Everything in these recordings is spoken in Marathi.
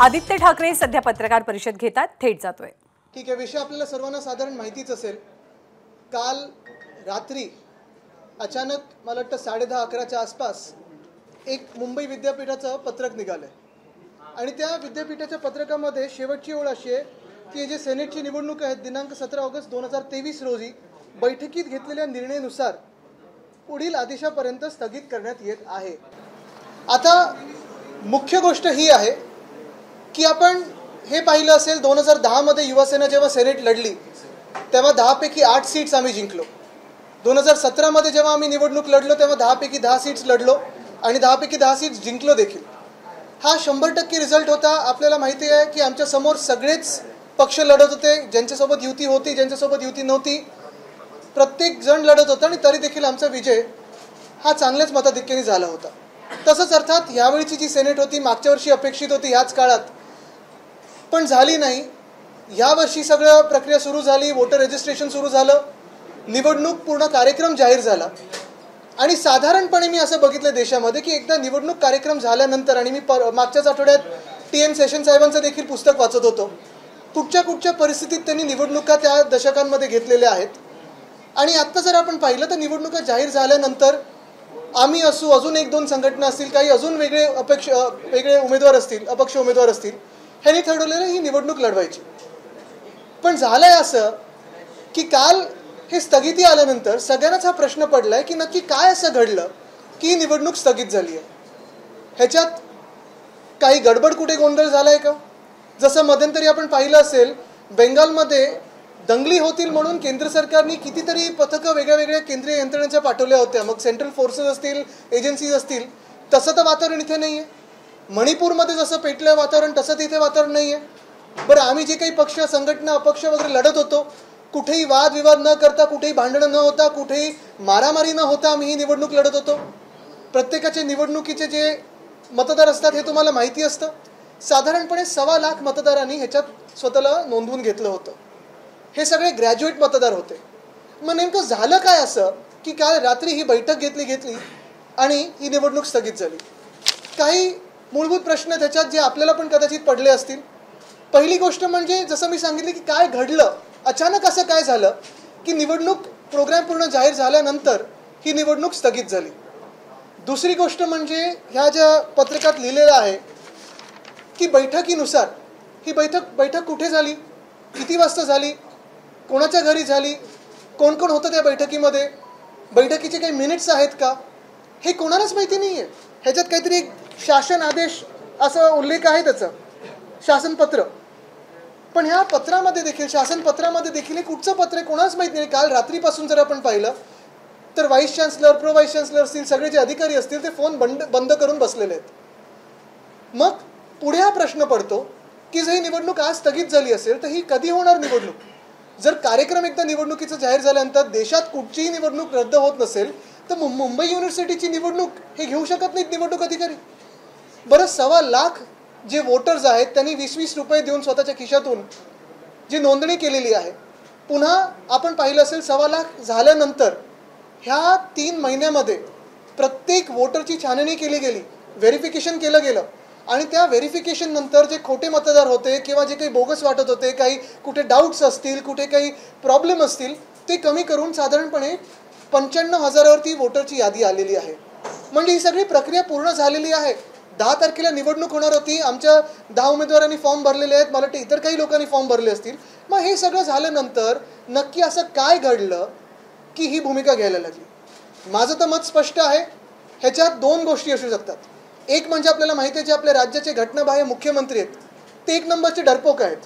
आदित्य ठाकरे सध्या पत्रकार परिषद घेतात, थेट जातोय। ठीक आहे, विषय आपल्याला सर्वांना साधारण माहितीच असेल। काल रात्री अचानक मला वाटतं 10:30-11च्या आसपास एक मुंबई विद्यापीठाचं पत्रक निघालं आणि त्या विद्यापीठाच्या पत्रकामध्ये शेवटची ओळ अशी आहे की जे सेनेटची निवडणूक आहे दिनांक 17 ऑगस्ट 2023 रोजी बैठकीत घेतलेल्या निर्णयानुसार पुढील आदेशापर्यंत स्थगित करण्यात येत आहे। आता मुख्य गोष्ट ही आहे की आपण हे पाहिलं असेल 2010 मध्ये युवासेना जेव्हा सेनेट लढली तेव्हा 10 पैकी 8 सीट्स आम्ही जिंकलो। 2017 मध्ये जेव्हा आम्ही निवडणूक लढलो तेव्हा 10 पैकी 10 सीट्स लढलो आणि 10 पैकी 10 सीट्स जिंकलो देखील। हा 100% रिझल्ट होता। आपल्याला माहिती आहे की आमच्या समोर सगळेच पक्ष लढत होते, ज्यांच्यासोबत युती होती, ज्यांच्यासोबत युती नव्हती, प्रत्येक जण लढत होता आणि तरी देखील आमचा विजय हा चांगल्याच मताधिक्याने झाला होता। तसंच अर्थात यावेळीची जी सेनेट होती मागच्या वर्षी अपेक्षित होती याच काळात, पण झाली नाही। यावर्षी सगळं प्रक्रिया सुरू झाली, वोटर रजिस्ट्रेशन सुरू झालं, निवडणूक पूर्ण कार्यक्रम जाहीर झाला आणि साधारणपणे मी असं बघितलं देशामध्ये की एकदा निवडणूक कार्यक्रम झाल्यानंतर, आणि मी मागच्याच आठवड्यात TN सेशन साहेबांचं देखील पुस्तक वाचत होतो, कुठच्या परिस्थितीत त्यांनी निवडणुका त्या दशकांमध्ये घेतलेल्या आहेत। आणि आत्ता जर आपण पाहिलं तर निवडणुका जाहीर झाल्यानंतर आम्ही असू, अजून 1-2 संघटना असतील, काही अजून वेगळे उमेदवार असतील, अपक्ष उमेदवार असतील, ह्यांनी ठरवलेलं ही निवडणूक लढवायची। पण झालंय असं की काल हे स्थगिती आल्यानंतर सगळ्यांनाच हा प्रश्न पडलाय की नक्की काय असं घडलं की निवडणूक स्थगित झाली आहे। ह्याच्यात काही गडबड, कुठे गोंधळ झालाय का? जसं मध्यंतरी आपण पाहिलं असेल बेंगालमध्ये दंगली होतील म्हणून केंद्र सरकारने कितीतरी पथकं वेगळ्या केंद्रीय यंत्रणेच्या पाठवल्या होत्या, मग सेंट्रल फोर्सेस असतील, एजन्सीज असतील, तसं तर वातावरण इथे नाही आहे। मणिपूरमध्ये जसं पेटलं वातावरण तसं तिथे वातावरण नाही आहे। बरं, आम्ही जे काही पक्ष, संघटना, अपक्ष वगैरे लढत होतो, कुठेही वादविवाद न करता, कुठेही भांडणं न होता, कुठेही मारामारी न होता आम्ही ही निवडणूक लढत होतो। प्रत्येकाचे निवडणुकीचे जे मतदार असतात हे तुम्हाला माहिती असतं। साधारणपणे 1.25 लाख मतदारांनी ह्याच्यात स्वतःला नोंदवून घेतलं होतं। हे सगळे ग्रॅज्युएट मतदार होते। मग नेमकं झालं काय असं की काल रात्री ही बैठक घेतली आणि ही निवडणूक स्थगित झाली? काही मूलभूत प्रश्न त्याच्यात जे आपल्याला पण कदाचित पडले असतील। पहिली गोष्ट म्हणजे जसं मी सांगितलं की काय घडलं, अचानक असं काय झालं की निवडणूक प्रोग्राम पूर्ण जाहीर झाल्यानंतर ही निवडणूक स्थगित झाली। दुसरी गोष्ट म्हणजे ह्या ज्या पत्रकात लिहिलेलं आहे की बैठकीनुसार ही बैठक कुठे झाली, किती वाजता झाली, कोणाच्या घरी झाली, कोण कोण होतं त्या बैठकीमध्ये, बैठकीचे काही मिनिट्स आहेत का, हे कोणालाच माहिती नाही आहे। ह्याच्यात काहीतरी एक शासन आदेश असा उल्लेख आहे त्याचा, शासनपत्र, पण ह्या पत्रामध्ये देखील, शासनपत्रामध्ये देखील हे कुठचं पत्र आहे कोणालाच माहिती नाही। काल रात्रीपासून जर आपण पाहिलं तर vice chancellor, pro vice chancellor असतील, सगळे जे अधिकारी असतील ते फोन बंद करून बसलेले आहेत। मग पुढे हा प्रश्न पडतो की जर ही निवडणूक आज स्थगित झाली असेल तर ही कधी होणार निवडणूक? जर कार्यक्रम एकदा निवडणुकीचा जाहीर झाल्यानंतर देशात कुठचीही निवडणूक रद्द होत नसेल तर मुंबई युनिव्हर्सिटीची निवडणूक हे घेऊ शकत नाहीत निवडणूक अधिकारी। बरं, 1.25 लाख जे वोटर्स आहेत त्यांनी 20-20 रुपये देऊन स्वतःच्या खिशातून जी नोंदणी केलेली आहे, पुन्हा आपण पाहिलं असेल 1.25 लाख झाल्यानंतर ह्या 3 महिन्यामध्ये प्रत्येक वोटरची छाननी केली गेली, व्हेरिफिकेशन केलं गेलं आणि त्या व्हेरिफिकेशन नंतर जे खोटे मतदार होते किंवा जे काही बोगस वाटत होते, काही कुठे डाऊट्स असतील, कुठे काही प्रॉब्लेम असतील, ते कमी करून साधारणपणे 95,000वरती वोटरची यादी आलेली आहे। म्हणजे ही सगळी प्रक्रिया पूर्ण झालेली आहे। 10 तारखेला निवडणूक होणार होती, आमच्या 10 उमेदवारांनी फॉर्म भरलेले आहेत, मला वाटतं इतर काही लोकांनी फॉर्म भरले असतील। मग हे सगळं झाल्यानंतर नक्की असं काय घडलं की ही भूमिका घ्यायला लागली? माझं तर मत स्पष्ट आहे। ह्याच्यात 2 गोष्टी असू शकतात। एक म्हणजे आपल्याला माहिती आहे जे आपल्या राज्याचे घटनाबाह्य मुख्यमंत्री आहेत ते 1 नंबरचे डरपोक आहेत।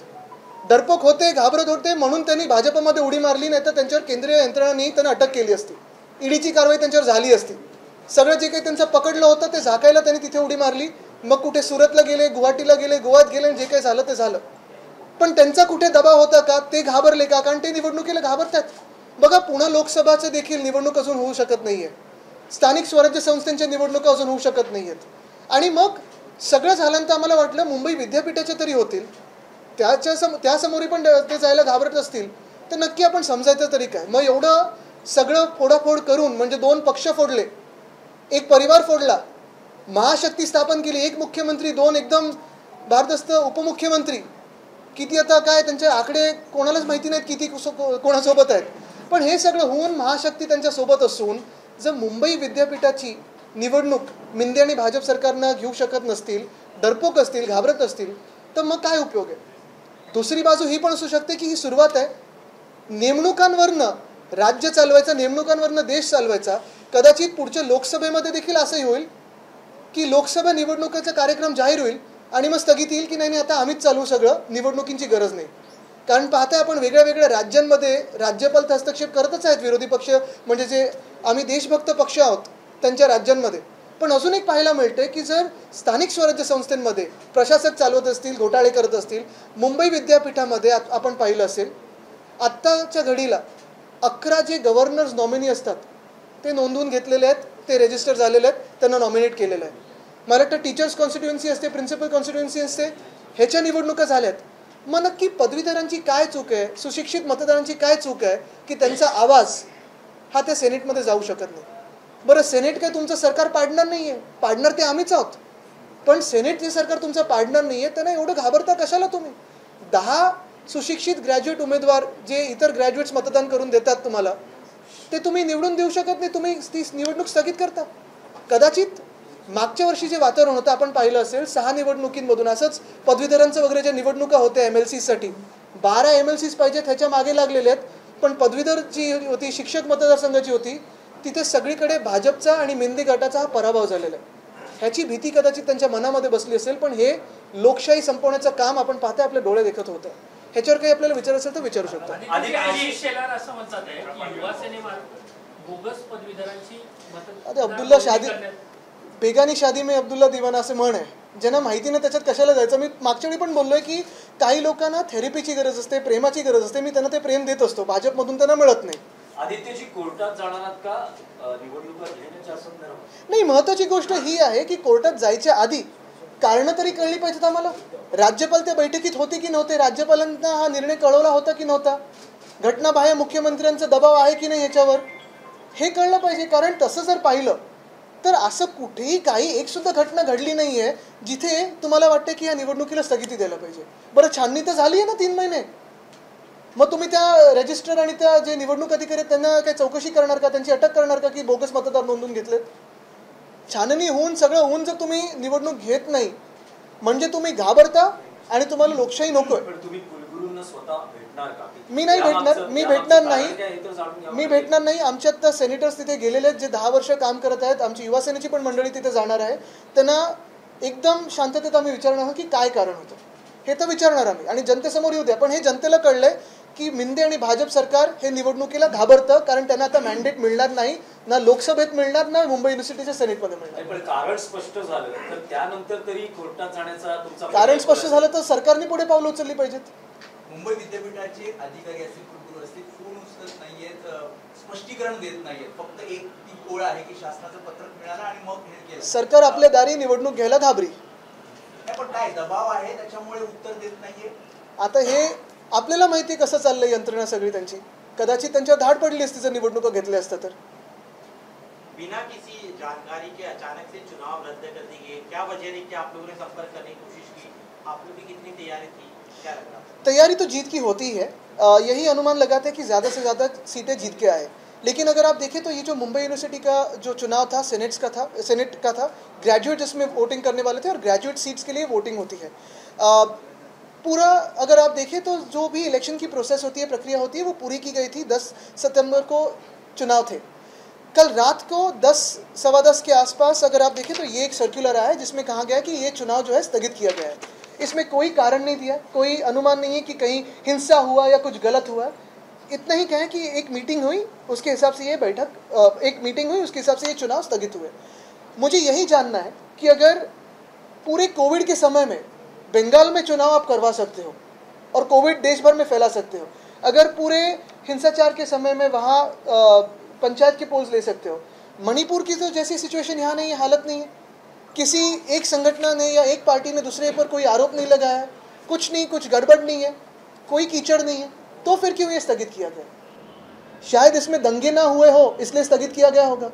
डरपोक होते, घाबरत होते म्हणून त्यांनी भाजपमध्ये उडी मारली, नाही तर त्यांच्यावर केंद्रीय यंत्रणांनी त्यांना अटक केली असती, ईडीची कारवाई त्यांच्यावर झाली असती। सगळं जे काही त्यांचं पकडलं होतं ते झाकायला त्यांनी तिथे उडी मारली, मग कुठे सुरतला गेले, गुवाहाटीला गेले, गोव्यात गेले, जे काही झालं ते झालं। पण त्यांचा कुठे दबाव होता का? ते घाबरले का? कारण ते निवडणुकीला घाबरतात। बघा, पुणे लोकसभाचं देखील निवडणूक अजून होऊ शकत नाहीये, स्थानिक स्वराज्य संस्थांच्या निवडणुका अजून होऊ शकत नाहीयेत। आणि मग सगळं झाल्यानंतर आम्हाला वाटलं मुंबई विद्यापीठाच्या तरी होतील, त्यासमोरही पण ते जायला घाबरत असतील तर नक्की आपण समजायचं तरी काय? मग एवढं सगळं फोडाफोड करून म्हणजे 2 पक्ष फोडले, एक परिवार फोडला, महाशक्ती स्थापन केली, एक मुख्यमंत्री, 2 एकदम भारदस्त उपमुख्यमंत्री किती, आता काय त्यांचे आकडे कोणालाच माहिती नाहीत किती कोणासोबत आहेत, पण हे सगळं होऊन महाशक्ती त्यांच्यासोबत असून जर मुंबई विद्यापीठाची निवडणूक मिंदे आणि भाजप सरकारनं घेऊ शकत नसतील, डरपोक असतील, घाबरत असतील, तर मग काय उपयोग आहे. दुसरी बाजू ही पण असू शकते की ही सुरुवात आहे नेमणुकांवरनं राज्य चालवायचा, नेमणुकांवरनं देश चालवायचा. कदाचित पुढच्या लोकसभेमध्ये देखील असंही होईल की लोकसभा निवडणुकीचा कार्यक्रम जाहीर होईल आणि मग स्थगित येईल की नाही आता आम्हीच चालवू सगळं, निवडणुकींची गरज नाही. कारण पाहताय आपण वेगळ्या वेगळ्या राज्यांमध्ये राज्यपाल हस्तक्षेप करतच आहेत, विरोधी पक्ष म्हणजे जे आम्ही देशभक्त पक्ष आहोत त्यांच्या राज्यांमध्ये. पण अजून एक पाहायला मिळते की जर स्थानिक स्वराज्य संस्थेमध्ये प्रशासक चालवत असतील, घोटाळे करत असतील, मुंबई विद्यापीठामध्ये आपण पाहिलं असेल आत्ताच्या घडीला 11 जे गव्हर्नर्स नॉमिनी असतात ते नोंदवून घेतलेले आहेत, ते रजिस्टर झालेले आहेत, त्यांना नॉमिनेट केलेलं आहे. मला वाटतं टीचर्स कॉन्स्टिट्युएन्सी असते, प्रिन्सिपल कॉन्स्टिट्युएन्सी असते, ह्याच्या निवडणुका झाल्यात. मग नक्की पदवीधरांची काय चूक आहे, सुशिक्षित मतदारांची काय चूक आहे की त्यांचा आवाज हा त्या सेनेटमध्ये जाऊ शकत नाही. बरं, सेनेट काय तुमचं सरकार पाडणार नाही आहे, पाडणार ते आम्हीच आहोत, पण सेनेट जे सरकार तुमचं पाडणार नाही आहे त्यांना एवढं घाबरता कशाला तुम्ही. 10 सुशिक्षित ग्रॅज्युएट उमेदवार जे इतर ग्रॅज्युएट्स मतदान करून देतात तुम्हाला, ते तुम्ही निवडून देऊ शकत नाही, तुम्ही ती निवडणूक स्थगित करता. कदाचित मागच्या वर्षी जे वातावरण होतं आपण पाहिलं असेल, 6 निवडणुकींमधून असंच पदवीधरांचं वगैरे ज्या निवडणुका होत्या MLCसाठी 12 MLCs पाहिजेत ह्याच्या मागे लागलेले आहेत, पण पदवीधर जी होती शिक्षक मतदारसंघाची होती तिथे सगळीकडे भाजपचा आणि मेंदे गटाचा हा पराभव झालेला आहे. ह्याची भीती कदाचित त्यांच्या मनामध्ये बसली असेल, पण हे लोकशाही संपवण्याचं काम आपण पाहता आपल्या डोळे देखत होतं. ह्याच्यावर काही आपल्याला विचार असेल तर विचारू शकतो. अरे अब्दुल्ला शादी बेगानी शादी में अब्दुल्ला दिवाना असं म्हण आहे, ज्यांना माहिती नाही त्याच्यात कशाला जायचं. मी मागच्या वेळी पण बोललोय की काही लोकांना थेरपीची गरज असते, प्रेमाची गरज असते, मी त्यांना ते प्रेम देत असतो, भाजपमधून त्यांना मिळत नाही. आदित्यजी कोर्टात जाणार का निवडणुका घेण्याच्या संदर्भात? नाही, महत्वाची गोष्ट ही आहे की कोर्टात जायच्या आधी कारण तरी कळली पाहिजेत आम्हाला. राज्यपाल त्या बैठकीत होते की नव्हते, राज्यपालांना हा निर्णय कळवला होता की नव्हता, घटनाबाह्य मुख्यमंत्र्यांचा दबाव आहे की नाही याच्यावर, हे कळलं पाहिजे. कारण तसं जर पाहिलं तर असं कुठेही काही एक सुद्धा घटना घडली नाही आहे जिथे तुम्हाला वाटतं की या निवडणुकीला स्थगिती द्यायला पाहिजे. बरं, छाननी तर झाली आहे ना 3 महिने, मग तुम्ही त्या रजिस्टर आणि त्या जे निवडणूक अधिकारी आहेत त्यांना काय चौकशी करणार का, त्यांची अटक करणार का की बोगस मतदार नोंदवून घेतलेत. छाननी होऊन सगळं होऊन जर तुम्ही निवडणूक घेत नाही म्हणजे तुम्ही घाबरता आणि तुम्हाला लोकशाही नकोय. मी नाही भेटणार, मी भेटणार नाही. आमच्यात तर सेनेटर्स तिथे गेलेले आहेत जे 10 वर्ष काम करत आहेत, आमची युवा सेनेची पण मंडळी तिथे जाणार आहे. त्यांना एकदम शांततेत आम्ही विचारणार की काय कारण होतं हे तर विचारणार आम्ही आणि जनतेसमोर येऊ द्या. पण हे जनतेला कळलंय की मिंदे आणि भाजप सरकार हे निवडणुकीला घाबरतं, कारण त्यांना आता मॅन्डेट मिळणार नाही, ना लोकसभेत मिळणार ना मुंबई युनिव्हर्सिटीच्या सेनेटमध्ये मिळणार. पण कारण स्पष्ट झालं तर त्यानंतर तरी कोर्टात जाण्याचा तुमचा कारण स्पष्ट झालं तर सरकारने पुढे पावलं उचलली पाहिजेत. मुंबई विद्यापीठाचे अधिकारी असतील, कुलगुरू असतील, फोन उचलत नाहीयेत, स्पष्टीकरण देत नाहीयेत, फक्त एक ती ओळ आहे की शासनाचं पत्रक मिळालं आणि मग हे केलं. सरकार आपल्या दारी निवडणूक घ्यायला घाबरी. पण काय दबाव आहे त्याच्यामुळे उत्तर देत नाहीये. आता हे आपल्याला माहिती आहे कसं चाललंय यंत्रणा सगळी त्यांची. कदाचित त्यांच्यावर धाड पडली असती जर निवडणुका घेतल्या असत्या तर. बिना किसी जानकारी के अचानक से चुनाव रद्द कर दी गई, क्या वजह रही कि आप लोगों ने संपर्क करने की कोशिश की, आप लोगों की कितनी तैयारी थी, क्या लगा? तैयारी तो जीत की होती है, यही अनुमान लगाते हैं कि ज़्यादा से ज़्यादा सीटें जीत के आए. लेकिन अगर आप देखें तो ये जो मुंबई यूनिवर्सिटी का जो चुनाव था सेनेट का था, ग्रेजुएट जिसमें वोटिंग करने वाले थे और ग्रेजुएट सीट्स के लिए वोटिंग होती है. पूरा अगर आप देखें तो जो भी इलेक्शन की प्रोसेस होती है, प्रक्रिया होती है, वो पूरी की गई थी. 10 सितंबर को चुनाव थे. कल रात को 10 सवा 10 के आसपास अगर आप देखें तो ये एक सर्कुलर आया है जिसमें कहा गया कि ये चुनाव जो है स्थगित किया गया है. इसमें कोई कारण नहीं दिया, कोई अनुमान नहीं है कि कहीं हिंसा हुआ या कुछ गलत हुआ. इतना ही कहें कि एक मीटिंग हुई, उसके हिसाब से ये एक मीटिंग हुई, उसके हिसाब से ये चुनाव स्थगित हुए. मुझे यही जानना है कि अगर पूरे कोविड के समय में बंगाल में चुनाव आप करवा सकते हो और कोविड देश भर में फैला सकते हो, अगर पूरे हिंसाचार के समय में वहाँ पंचायत के पोल्स ले सकते हो, मणिपुर की तो जैसी सिचुएशन यहाँ नहीं है, हालत नहीं है, किसी एक संगठन ने या एक पार्टी ने दूसरे पर कोई आरोप नहीं लगाया है, कुछ नहीं, कुछ गड़बड़ नहीं है, कोई कीचड़ नहीं है, तो फिर क्यों ये स्थगित किया गया? शायद इसमें दंगे ना हुए हो इसलिए स्थगित किया गया होगा.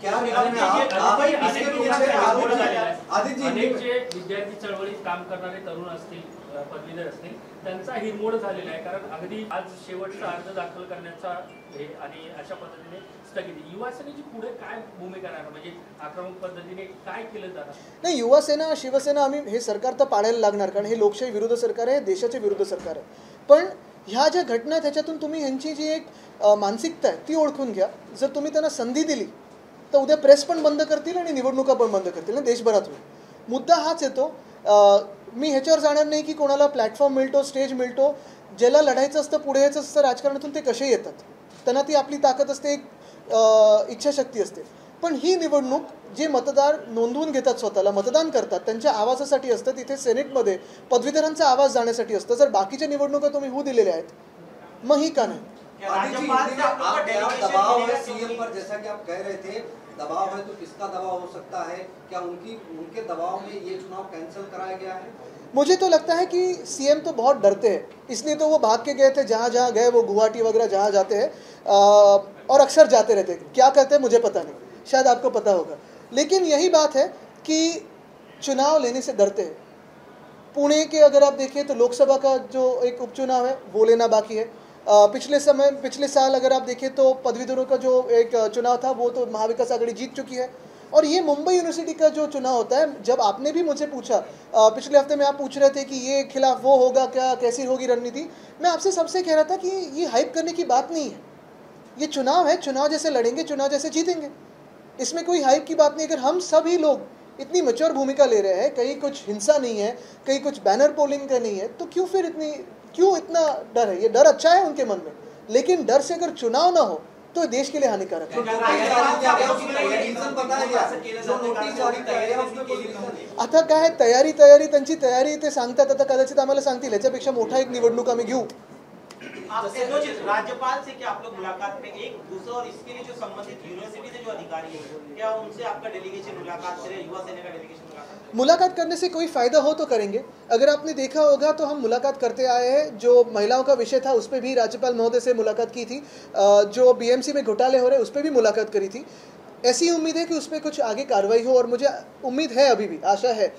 क्या रीजन है? अनेक जे विद्यार्थी चळवळीत काम करणारे तरुण असतील, पदवीधर असतील, त्यांचा हिरमोड झालेला आहे. कारण अगदी आज शेवटचा अर्ज दाखल करण्याचा आणि अशा पद्धतीने स्थगिती. युवा सेनेची पुढे काय भूमिका राहणार, म्हणजे आक्रमक पद्धतीने काय केलं जाणार? नाही, युवा सेना शिवसेना आम्ही हे सरकार तर पाडायला लागणार, कारण हे लोकशाही विरुद्ध सरकार आहे, देशाच्या विरुद्ध सरकार आहे. पण ह्या ज्या घटना आहेत त्याच्यातून तुम्ही ह्यांची जी एक मानसिकता आहे ती ओळखून घ्या. जर तुम्ही त्यांना संधी दिली तर उद्या प्रेस पण बंद करतील आणि निवडणुका पण बंद करतील ना देशभरात. मुद्दा हाच येतो. मी ह्याच्यावर जाणार नाही की कोणाला प्लॅटफॉर्म मिळतो, स्टेज मिळतो. ज्याला लढायचं असतं, पुढे यायचं असतं राजकारणातून, ते कसे येतात. त्यांना ती आपली ताकद असते, एक इच्छाशक्ती असते. पण ही निवडणूक जे मतदार नोंदवून घेतात, स्वतःला मतदान करतात, त्यांच्या आवाजासाठी असतं. तिथे सेनेटमध्ये पदवीधरांचा आवाज जाण्यासाठी असतं. जर बाकीच्या निवडणुका तुम्ही होऊ दिलेल्या आहेत, मग ही का नाही? दबाव है सीएम पर, जैसा कि आप कह रहे थे, दबाव है तो किसका दबाव हो सकता है? क्या उनके दबाव में ये चुनाव कैंसिल कराया गया है? मुझे तो लगता है कि सीएम तो बहुत डरते हैं, इसलिए तो वो भाग के गए थे. जहाँ जहाँ गए, वो गुवाहाटी वगैरह जहाँ जाते हैं और अक्सर जाते रहते हैं. क्या करते हैं मुझे पता नहीं, शायद आपको पता होगा. लेकिन यही बात है कि चुनाव लेने से डरते हैं. पुणे के अगर आप देखें तो लोकसभा का जो एक उपचुनाव है वो लेना बाकी है. पिछले साल अगर आप देखें तो पदवीधरों का जो एक चुनाव था वो तो महाविकास आघाड़ी जीत चुकी है. और ये मुंबई यूनिवर्सिटी का जो चुनाव होता है, जब आपने भी मुझे पूछा पिछले हफ्ते में, आप पूछ रहे थे कि ये खिलाफ वो होगा क्या, कैसी होगी रणनीति, मैं आपसे सबसे कह रहा था कि ये हाइप करने की बात नहीं है. ये चुनाव है, चुनाव जैसे लड़ेंगे, चुनाव जैसे जीतेंगे. इसमें कोई हाइप की बात नहीं. अगर हम सभी लोग इतनी मैच्योर भूमिका ले रहे हैं, कहीं कुछ हिंसा नहीं है, कहीं कुछ बैनर पोलिंग का नहीं है, तो क्यों इतना डर है? ये डर अच्छा है उनके मन में, लेकिन डर से अगर चुनाव ना हो तो देश के लिए हानिकारक है. आता काय तयारी त्यांची तयारी ते सांगतात. आता कदाचित आम्हाला सांगतील ह्याच्यापेक्षा मोठा एक निवडणूक आम्ही घेऊ. राज्यपाल से क्या आप लोग मुलाकात में एक दूसरा, और इसके लिए जो संबंधित यूनिवर्सिटी से जो अधिकारी है, क्या उनसे आपका डेलीगेशन मुलाकात करे, युवा सेना का डेलीगेशन मुलाकात करने से कोई फ़ायदा हो तो करेंगे. अगर आपने देखा होगा तो हम मुलाकात करते आए हैं. जो महिलाओं का विषय था उस पर भी राज्यपाल महोदय से मुलाकात की थी. जो बीएमसी में घोटाले हो रहे उस पर भी मुलाकात करी थी. ऐसी उम्मीद है कि उस पर कुछ आगे कार्रवाई हो, और मुझे उम्मीद है, अभी भी आशा है.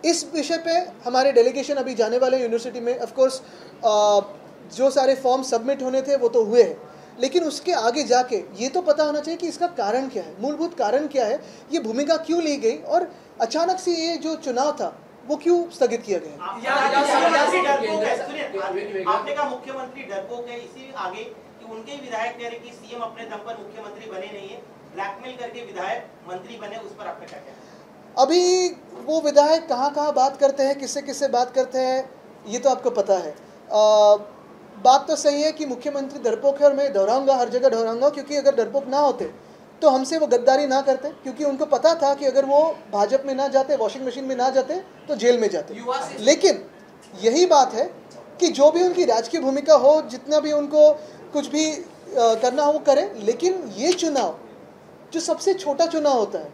इस विषय पे हमारे डेलीगेशन अभी जाने वाले यूनिवर्सिटी में. ऑफकोर्स जो सारे फॉर्म सबमिट होने थे वो तो हुए हैं, लेकिन उसके आगे जाके ये तो पता होना चाहिए कि इसका कारण क्या है, मूलभूत कारण क्या है, ये भूमिका क्यों ली गई, और अचानक से ये जो चुनाव था वो क्यों स्थगित किया गया. आपने कहा मुख्यमंत्री डरपोक है, इसी आगे कि उनके विधायक कह रहे कि सीएम अपने दम पर मुख्यमंत्री बने नहीं है, ब्लैकमेल करके विधायक मंत्री बने, उस पर आपका क्या कहना है? अभी वो विधायक कहाँ बात करते हैं, किससे बात करते हैं, ये तो आपको पता है. बात तो सही है कि मुख्यमंत्री डरपोक है, और मैं दोहराऊंगा, हर जगह दोहराऊंगा, क्योंकि अगर डरपोक ना होते तो हमसे वो गद्दारी ना करते, क्योंकि उनको पता था कि अगर वो भाजपा में ना जाते, वॉशिंग मशीन में ना जाते, तो जेल में जाते. लेकिन यही बात है कि जो भी उनकी राजकीय भूमिका हो, जितना भी उनको कुछ भी करना हो वो करें, लेकिन ये चुनाव जो सबसे छोटा चुनाव होता है,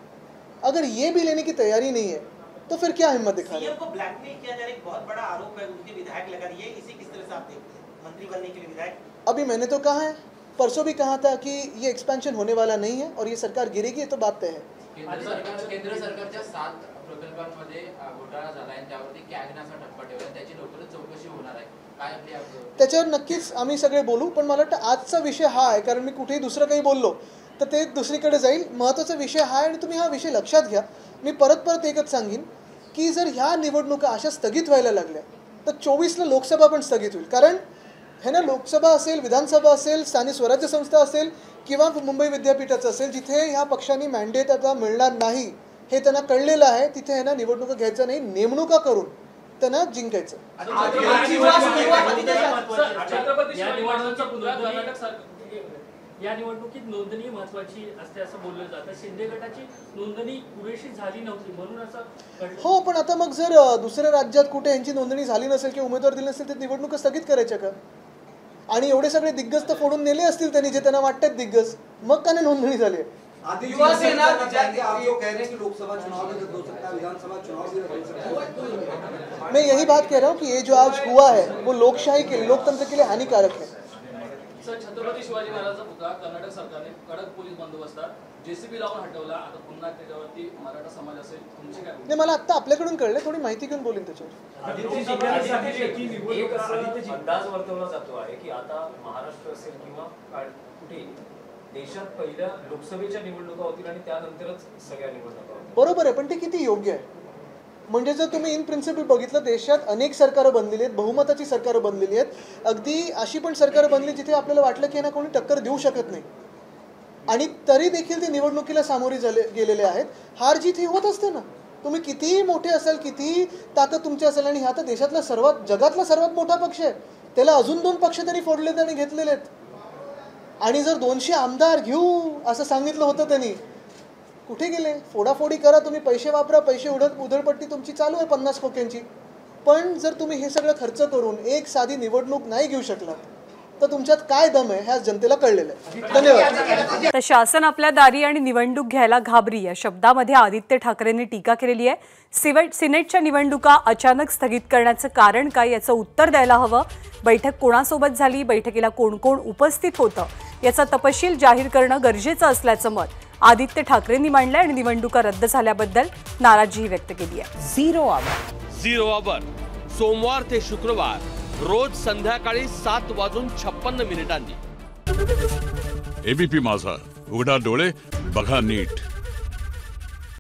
अगर ये भी लेने की तैयारी नहीं है तो फिर क्या हिम्मत दिखा रहे हैं? सीएम को ब्लैकमेल किया जा रहा है, एक बहुत बड़ा आरोप है उनके विधायक लगा रही है. इसी किस तरह से आप देखते हैं मंत्री बनने के लिए विधायक? अभी मैंने तो कहा है, परसों भी कहा था कि ये एक्सपेंशन होने वाला नहीं है और ये सरकार गिरेगी, तो बात तय है. केंद्र सरकारच्या 7 प्रकल्पांमध्ये घोटाळा झाला आहे, त्यावरती कॅबिनेटचा ठप्पा ठेवला, त्याची लवकरच चौकशी होणार आहे. काय आपली त्याच्यावर नक्कीच आम्ही सगळे बोलू. पण मला वाटतं आजचा विषय हा आहे, कारण मी कुठेही दुसरं काही बोललो तर ते दुसरीकडे जाईल. महत्त्वाचा विषय हा आहे आणि तुम्ही हा विषय लक्षात घ्या. मी परत एकच सांगेन की जर ह्या निवडणुका अशा स्थगित व्हायला लागल्या तर 24ला लोकसभा पण स्थगित होईल. कारण हे ना, लोकसभा असेल, विधानसभा असेल, स्थानिक स्वराज्य संस्था असेल किंवा मुंबई विद्यापीठाचं असेल, जिथे ह्या पक्षांनी मॅन्डेट आता मिळणार नाही हे त्यांना कळलेलं आहे, तिथे आहे ना निवडणुका घ्यायचं नाही, नेमणुका करून त्यांना जिंकायचं. या निवडणुकीत नोंदणी महत्त्वाची असते असं बोललं जातं. शिंदे गटाची नोंदणी पुरेशी झाली नव्हती म्हणून असं. हो, पण आता मग जर दुसऱ्या राज्यात कुठे यांची नोंदणी झाली नसेल किंवा उमेदवार दिले नसेल तर निवडणुका स्थगित करायच्या का? आणि एवढे सगळे दिग्गज तर फोडून नेले असतील त्यांनी, जे त्यांना वाटतात दिग्गज, मग का नाही नोंदणी झाली? युवा सेना आप जो कह रहे हैं कि लोकसभा चुनाव भी रद्द हो सकता है, विधानसभा चुनाव भी रद्द हो सकता है. मैं यही बात कह रहा हूँ कि ये जो आज हुआ है वो लोकशाही के लिए, लोकतंत्र के लिए हानिकारक है. सर, छत्रपती शिवाजी महाराजांचा पुतळा कर्नाटक सरकारने कडक पोलीस बंदोबस्तात जेसीबी लावून हटवला. आता पुन्हा त्याच्यावरती मराठा समाज असेल, तुमची काय? नाही, मला आत्ता आपल्याकडून कळलं, थोडी माहिती घेऊन बोलीन त्याच्यावर. एक असं अंदाज वर्तवला जातो आहे की आता महाराष्ट्र असेल किंवा कुठे देशात पहिल्या लोकसभेच्या निवडणुका होतील आणि त्यानंतरच सगळ्या निवडणुका होतील. बरोबर आहे, पण ते किती योग्य आहे? म्हणजे जर तुम्ही इन प्रिन्सिपल बघितलं, देशात अनेक सरकारं बनलेली आहेत, बहुमताची सरकारं बनलेली आहेत. अगदी अशी पण सरकारं बनली जिथे आपल्याला वाटलं की यांना कोणी टक्कर देऊ शकत नाही, आणि तरी देखील ते निवडणुकीला सामोरे गेलेले आहेत. हार जीत ही होत असते ना. तुम्ही कितीही मोठे असाल, कितीही ताकद तुमची असेल, आणि हा तर देशातला जगातला सर्वात मोठा पक्ष आहे, त्याला अजून 2 पक्ष तरी फोडलेत आणि घेतलेले आहेत. आणि जर 200 आमदार घेऊ असं सांगितलं होतं त्यांनी, कुठे गेले? फोडाफोडी करा तुम्ही, पैसे वापरा, पैसे उधळपट्टी तुमची चालू आहे 50 खोक्यांची. पण जर तुम्ही हे सगळं खर्च करून एक साधी निवडणूक नाही घेऊ शकलात तर तुमच्यात काय दम आहे हे आज जनतेला कळलेलं आहे. धन्यवाद. तर शासन आपल्या दारी आणि निवडणूक घ्यायला घाबरी या शब्दामध्ये आदित्य ठाकरेंनी टीका केलेली आहे. सिनेटच्या निवडणुका अचानक स्थगित करण्याचं कारण काय याचं उत्तर द्यायला हवं. बैठक कोणासोबत झाली, बैठकीला कोण कोण उपस्थित होतं याचा तपशील जाहीर करणं गरजेचं असल्याचं मत आदित्य ठाकरेंनी मांडलंय आणि निवडणुका रद्द झाल्याबद्दल नाराजीही व्यक्त केली आहे. 0 आवर सोमवार ते शुक्रवार रोज संध्याकाळी 7:56 ABP माझा, उघडा डोळे बघा नीट.